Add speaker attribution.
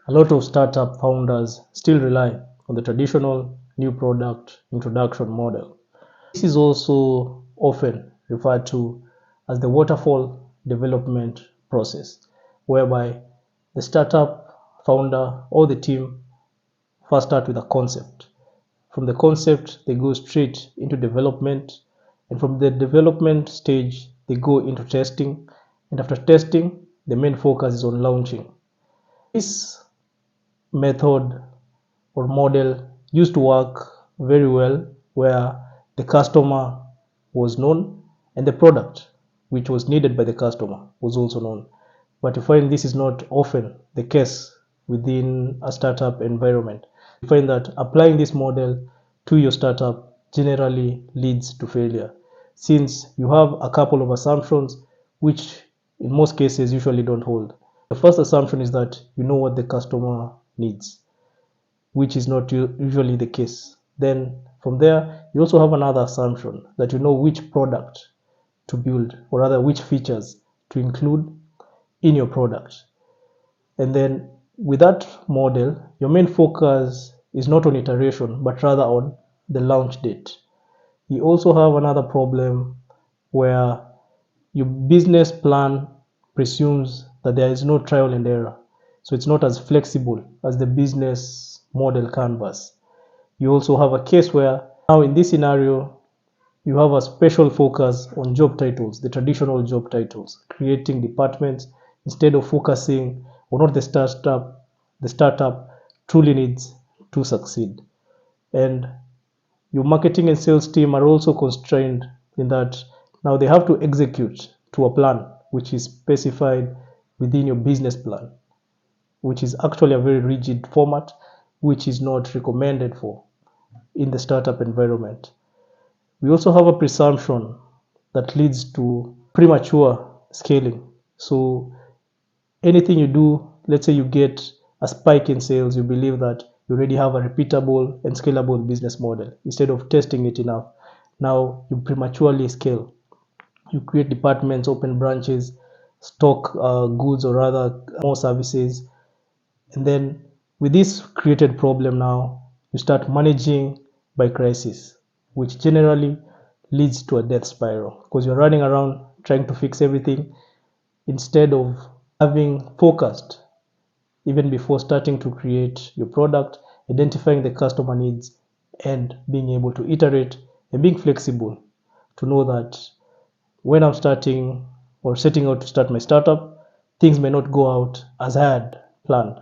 Speaker 1: A lot of startup founders still rely on the traditional new product introduction model. This is also often referred to as the waterfall development process, whereby the startup founder or the team first start with a concept. From the concept, they go straight into development, and from the development stage, they go into testing, and after testing, the main focus is on launching. This method or model used to work very well where the customer was known and the product which was needed by the customer was also known. But you find this is not often the case within a startup environment. You find that applying this model to your startup generally leads to failure, since you have a couple of assumptions which in most cases usually don't hold. The first assumption is that you know what the customer needs, which is not usually the case. Then from there, you also have another assumption that you know which product to build, or rather which features to include in your product. And then with that model, your main focus is not on iteration, but rather on the launch date. You also have another problem where your business plan presumes that there is no trial and error. So it's not as flexible as the business model canvas. You also have a case where now in this scenario, you have a special focus on job titles, the traditional job titles, creating departments instead of focusing on what the startup truly needs to succeed. And your marketing and sales team are also constrained in that now they have to execute to a plan which is specified within your business plan, which is actually a very rigid format, which is not recommended for in the startup environment. We also have a presumption that leads to premature scaling. So anything you do, let's say you get a spike in sales, you believe that you already have a repeatable and scalable business model. Instead of testing it enough, now you prematurely scale. You create departments, open branches, stock goods or rather more services. And then with this created problem now, you start managing by crisis, which generally leads to a death spiral because you're running around trying to fix everything instead of having focused even before starting to create your product, identifying the customer needs and being able to iterate and being flexible to know that when I'm starting or setting out to start my startup, things may not go out as I had planned.